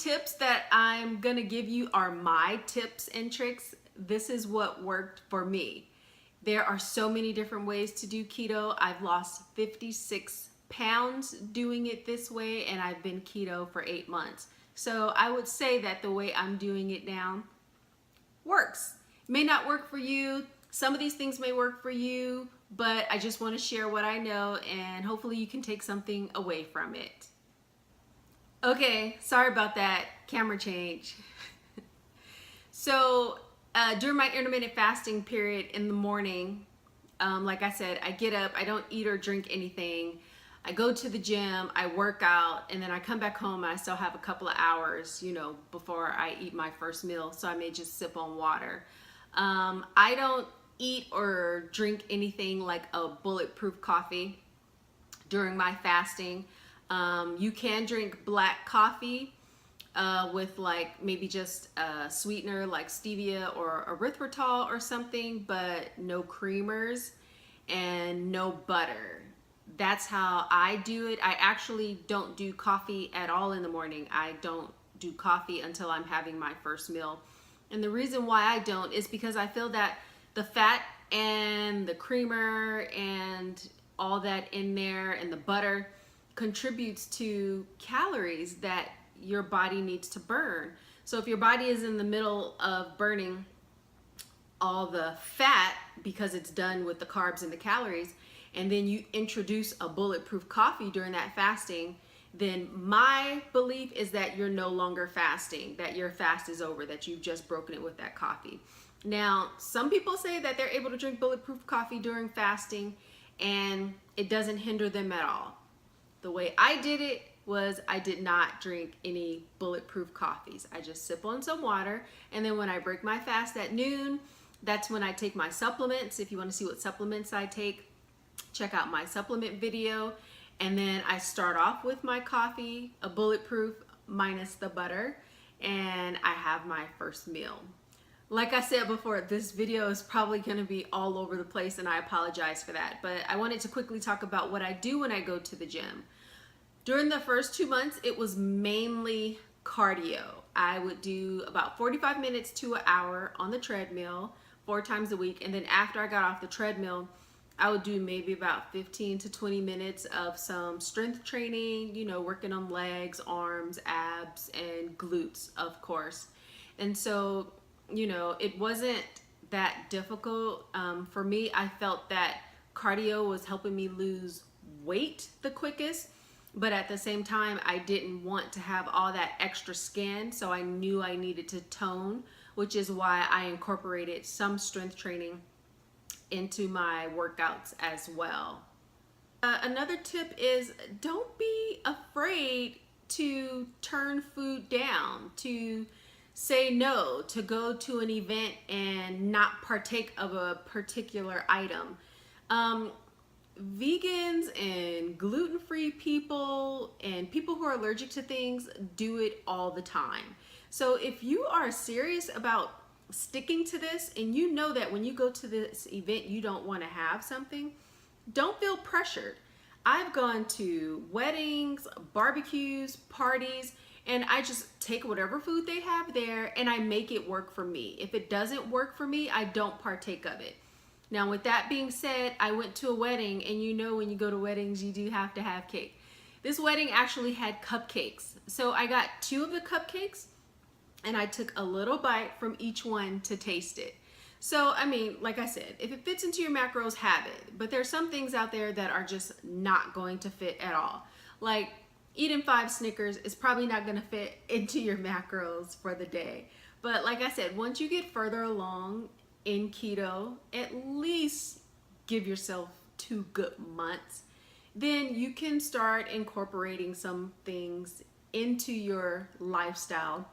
tips that I'm gonna give you are my tips and tricks. This is what worked for me. There are so many different ways to do keto. I've lost 56 pounds doing it this way, and I've been keto for 8 months. So I would say that the way I'm doing it now works. It may not work for you. Some of these things may work for you, but I just want to share what I know, and hopefully you can take something away from it. Okay, sorry about that camera change. So during my intermittent fasting period in the morning, like I said, I get up, I don't eat or drink anything. I go to the gym, I work out, and then I come back home and I still have a couple of hours, before I eat my first meal. So I may just sip on water. I don't eat or drink anything like a bulletproof coffee during my fasting. You can drink black coffee with like maybe just a sweetener like stevia or erythritol or something, but no creamers and no butter. That's how I do it. I actually don't do coffee at all in the morning. I don't do coffee until I'm having my first meal. And the reason why I don't is because I feel that the fat and the creamer and all that in there and the butter contributes to calories that your body needs to burn. So if your body is in the middle of burning all the fat because it's done with the carbs and the calories, and then you introduce a bulletproof coffee during that fasting, then my belief is that you're no longer fasting, that your fast is over, that you've just broken it with that coffee. Now, some people say that they're able to drink bulletproof coffee during fasting and it doesn't hinder them at all. The way I did it was I did not drink any bulletproof coffees. I just sip on some water, and then when I break my fast at noon, that's when I take my supplements. If you want to see what supplements I take, check out my supplement video. And then I start off with my coffee, a bulletproof minus the butter, and I have my first meal. Like I said before, this video is probably going to be all over the place, and I apologize for that. But I wanted to quickly talk about what I do when I go to the gym. During the first 2 months, it was mainly cardio. I would do about 45 minutes to an hour on the treadmill 4 times a week. And then after I got off the treadmill, I would do maybe about 15 to 20 minutes of some strength training, working on legs, arms, abs, and glutes, of course. And so, it wasn't that difficult. For me, I felt that cardio was helping me lose weight the quickest, but at the same time, I didn't want to have all that extra skin, so I knew I needed to tone, which is why I incorporated some strength training into my workouts as well. Another tip is don't be afraid to turn food down, to say no, to go to an event and not partake of a particular item. Vegans and gluten-free people and people who are allergic to things do it all the time. So if you are serious about sticking to this, and you know that when you go to this event you don't want to have something, don't feel pressured. I've gone to weddings, barbecues, parties, and I just take whatever food they have there and I make it work for me. If it doesn't work for me, I don't partake of it. Now, with that being said, I went to a wedding, and when you go to weddings, you do have to have cake. This wedding actually had cupcakes. So I got 2 of the cupcakes, and I took a little bite from each one to taste it. So, like I said, if it fits into your macros, have it. But there's some things out there that are just not going to fit at all. Like eating 5 Snickers is probably not going to fit into your macros for the day. But like I said, once you get further along in keto, at least give yourself 2 good months, then you can start incorporating some things into your lifestyle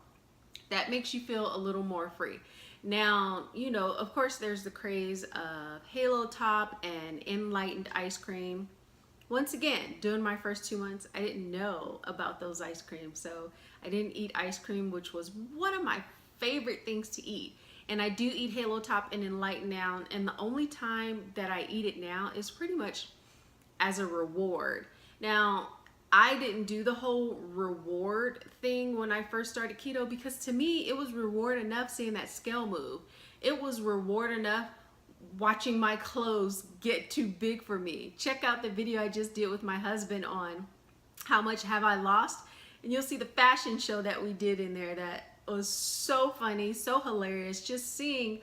that makes you feel a little more free. Now, of course, there's the craze of Halo Top and Enlightened ice cream. Once again, during my first 2 months, I didn't know about those ice creams, so I didn't eat ice cream, which was one of my favorite things to eat. And I do eat Halo Top and Enlightened now, and the only time that I eat it now is pretty much as a reward. Now, I didn't do the whole reward thing when I first started keto, because to me it was reward enough seeing that scale move. It was reward enough watching my clothes get too big for me. Check out the video I just did with my husband on how much have I lost, and you'll see the fashion show that we did in there. That was so funny, so hilarious, just seeing,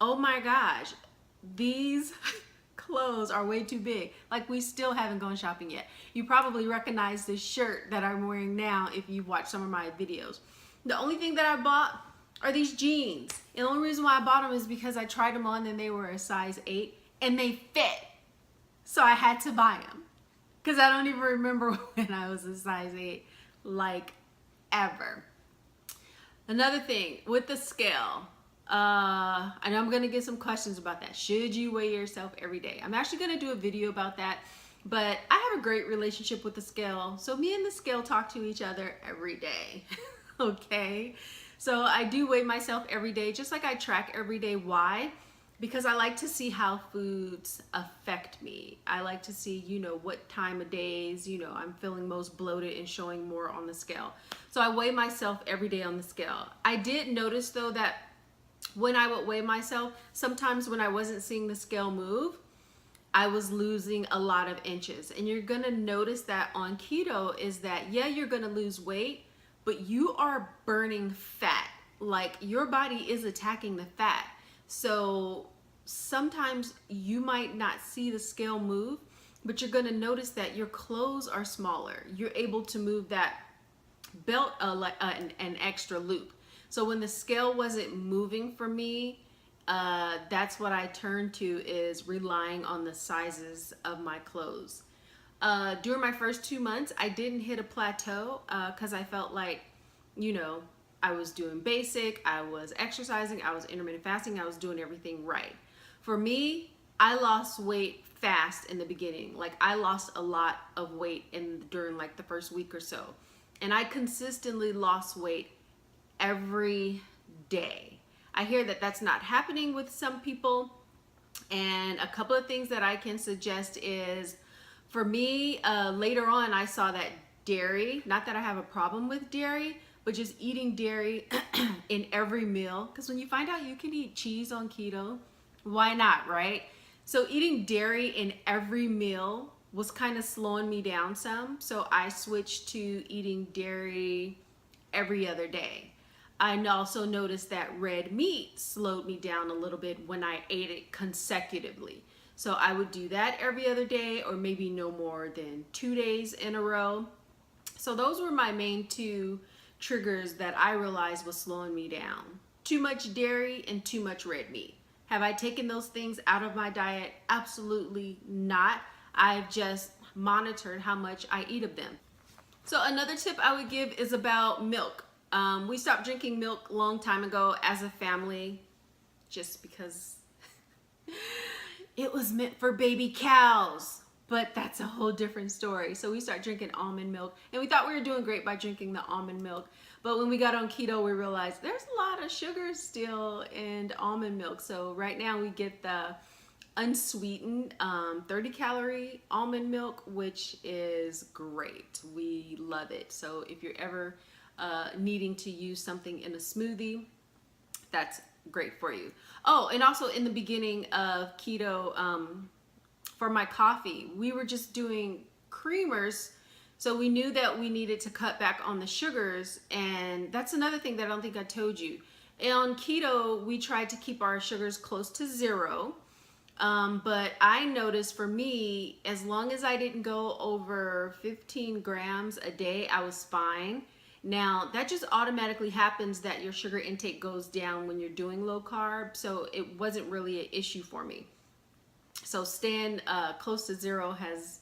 oh my gosh, these clothes are way too big. Like, we still haven't gone shopping yet. You probably recognize this shirt that I'm wearing now if you've watched some of my videos. The only thing that I bought are these jeans. And the only reason why I bought them is because I tried them on and they were a size 8 and they fit. So I had to buy them. Because I don't even remember when I was a size 8, like, ever. Another thing with the scale, I know I'm going to get some questions about that. Should you weigh yourself every day? I'm actually going to do a video about that, but I have a great relationship with the scale. So me and the scale talk to each other every day. Okay? So I do weigh myself every day, just like I track every day. Why? Because I like to see how foods affect me. I like to see, you know, what time of days, you know, I'm feeling most bloated and showing more on the scale. So I weigh myself every day on the scale. I did notice though that when I would weigh myself, sometimes when I wasn't seeing the scale move, I was losing a lot of inches. And you're gonna notice that on keto is that, yeah, you're gonna lose weight, but you are burning fat. Like, your body is attacking the fat. So sometimes you might not see the scale move, but you're gonna notice that your clothes are smaller. You're able to move that belt an extra loop. So when the scale wasn't moving for me, that's what I turned to, is relying on the sizes of my clothes. During my first 2 months, I didn't hit a plateau because I felt like, you know, I was doing basic, I was exercising, I was intermittent fasting, I was doing everything right. For me, I lost weight fast in the beginning. Like, I lost a lot of weight during like the first week or so. And I consistently lost weight every day. I hear that that's not happening with some people. And a couple of things that I can suggest is, for me, later on, I saw that dairy, not that I have a problem with dairy, but just eating dairy in every meal. Because when you find out you can eat cheese on keto, why not, right? So eating dairy in every meal was kind of slowing me down some. So I switched to eating dairy every other day. I also noticed that red meat slowed me down a little bit when I ate it consecutively. So I would do that every other day, or maybe no more than 2 days in a row. So those were my main 2 triggers that I realized was slowing me down. Too much dairy and too much red meat. Have I taken those things out of my diet? Absolutely not. I've just monitored how much I eat of them. So another tip I would give is about milk. We stopped drinking milk a long time ago as a family, just because it was meant for baby cows. But that's a whole different story. So we started drinking almond milk, and we thought we were doing great by drinking the almond milk. But when we got on keto, we realized there's a lot of sugar still in almond milk. So right now we get the unsweetened 30-calorie almond milk, which is great. We love it. So if you're ever needing to use something in a smoothie, that's great for you. Oh, and also in the beginning of keto, for my coffee, we were just doing creamers. So we knew that we needed to cut back on the sugars. And that's another thing that I don't think I told you. On keto, we tried to keep our sugars close to 0. But I noticed for me, as long as I didn't go over 15 grams a day, I was fine. Now, that just automatically happens that your sugar intake goes down when you're doing low carb. So it wasn't really an issue for me. So staying close to 0 has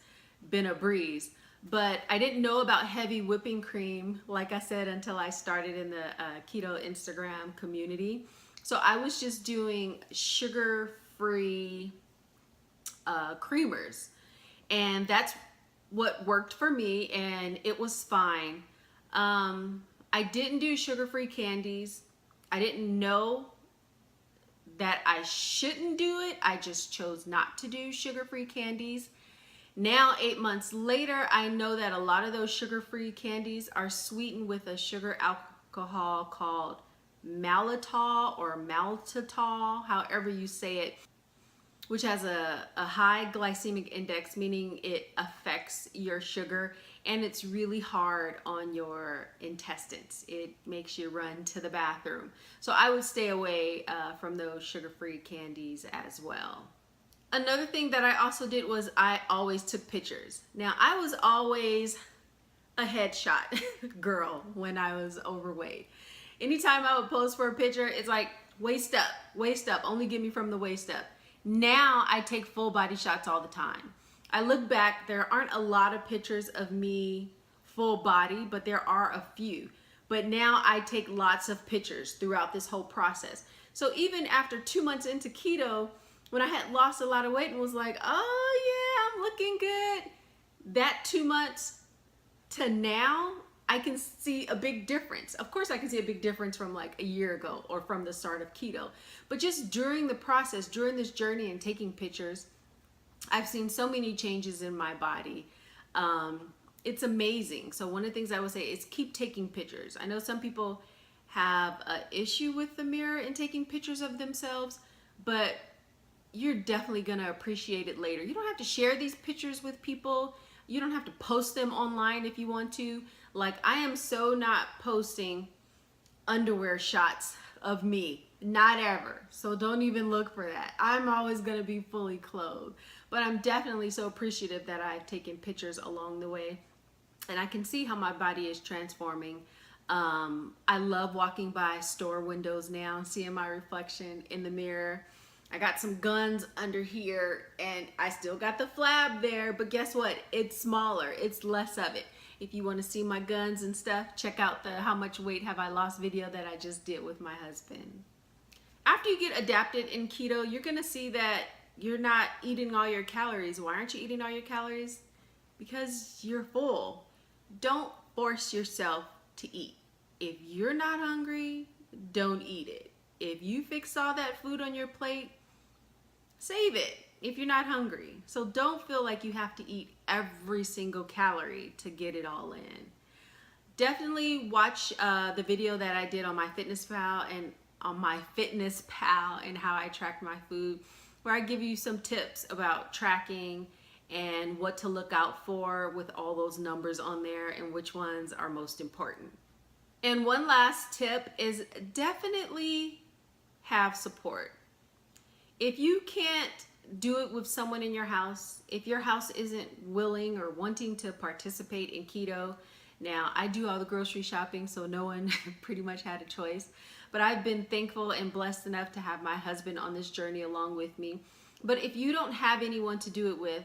been a breeze. But I didn't know about heavy whipping cream, like I said, until I started in the keto Instagram community. So I was just doing sugar-free creamers. And that's what worked for me, and it was fine. I didn't do sugar-free candies. I didn't know that I shouldn't do it. I just chose not to do sugar-free candies. Now, 8 months later, I know that a lot of those sugar-free candies are sweetened with a sugar alcohol called maltitol or maltitol, however you say it, which has a high glycemic index, meaning it affects your sugar, and it's really hard on your intestines. It makes you run to the bathroom. So I would stay away from those sugar-free candies as well. Another thing that I also did was I always took pictures. Now, I was always a headshot girl when I was overweight. Anytime I would pose for a picture, it's like waist up, only get me from the waist up. Now I take full body shots all the time. I look back, there aren't a lot of pictures of me full body, but there are a few. But now I take lots of pictures throughout this whole process. So even after 2 months into keto, when I had lost a lot of weight and was like, oh yeah, I'm looking good, that 2 months to now, I can see a big difference. Of course, I can see a big difference from like a year ago or from the start of keto. But just during the process, during this journey and taking pictures, I've seen so many changes in my body. It's amazing. So one of the things I would say is keep taking pictures. I know some people have an issue with the mirror and taking pictures of themselves, but you're definitely gonna appreciate it later. You don't have to share these pictures with people. You don't have to post them online if you want to. Like, I am so not posting underwear shots of me, not ever. So don't even look for that. I'm always gonna be fully clothed. But I'm definitely so appreciative that I've taken pictures along the way. And I can see how my body is transforming. I love walking by store windows now, seeing my reflection in the mirror. I got some guns under here and I still got the flab there, but guess what? It's smaller, it's less of it. If you want to see my guns and stuff, check out the how much weight have I lost video that I just did with my husband. After you get adapted in keto, you're gonna see that you're not eating all your calories. Why aren't you eating all your calories? Because you're full. Don't force yourself to eat. If you're not hungry, don't eat it. If you fix all that food on your plate, save it if you're not hungry. So don't feel like you have to eat every single calorie to get it all in. Definitely watch the video that I did on my MyFitnessPal and how I tracked my food, where I give you some tips about tracking and what to look out for with all those numbers on there and which ones are most important. And one last tip is definitely have support. If you can't do it with someone in your house, if your house isn't willing or wanting to participate in keto, now I do all the grocery shopping, so no one pretty much had a choice, but I've been thankful and blessed enough to have my husband on this journey along with me. But if you don't have anyone to do it with,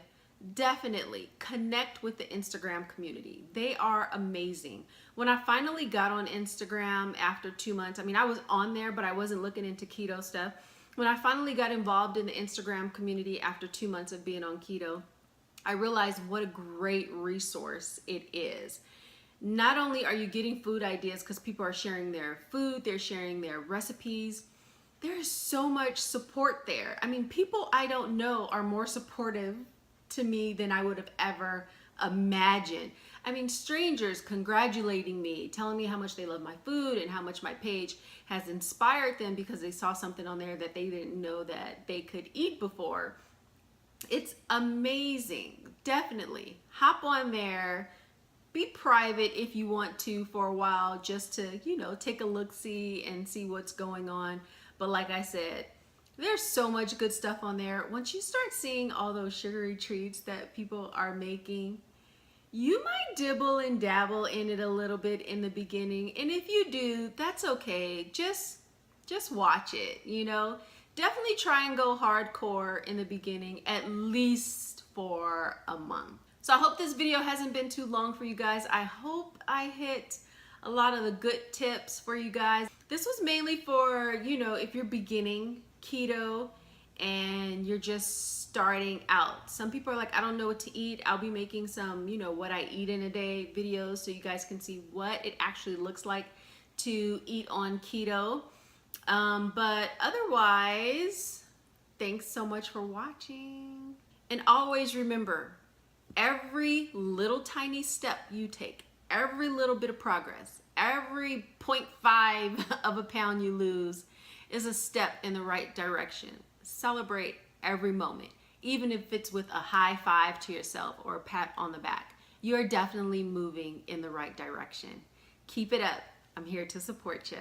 definitely connect with the Instagram community. They are amazing. When I finally got on Instagram after 2 months, I mean, I was on there, but I wasn't looking into keto stuff. When I finally got involved in the Instagram community after 2 months of being on keto, I realized what a great resource it is. Not only are you getting food ideas because people are sharing their food, they're sharing their recipes, there's so much support there. I mean, people I don't know are more supportive to me than I would have ever imagined. I mean, strangers congratulating me, telling me how much they love my food and how much my page has inspired them because they saw something on there that they didn't know that they could eat before. It's amazing. Definitely hop on there. Be private if you want to for a while, just to, you know, take a look-see and see what's going on. But like I said, there's so much good stuff on there. Once you start seeing all those sugary treats that people are making, you might dibble and dabble in it a little bit in the beginning. And if you do, that's okay. Just watch it, you know. Definitely try and go hardcore in the beginning, at least for a month. So I hope this video hasn't been too long for you guys. I hope I hit a lot of the good tips for you guys. This was mainly for, you know, if you're beginning keto and you're just starting out. Some people are like, I don't know what to eat. I'll be making some, you know, what I eat in a day videos so you guys can see what it actually looks like to eat on keto. But otherwise, thanks so much for watching. And always remember, Every little tiny step you take, every little bit of progress, every 0.5 of a pound you lose is a step in the right direction. Celebrate every moment, even if it's with a high five to yourself or a pat on the back. You are definitely moving in the right direction. Keep it up. I'm here to support you.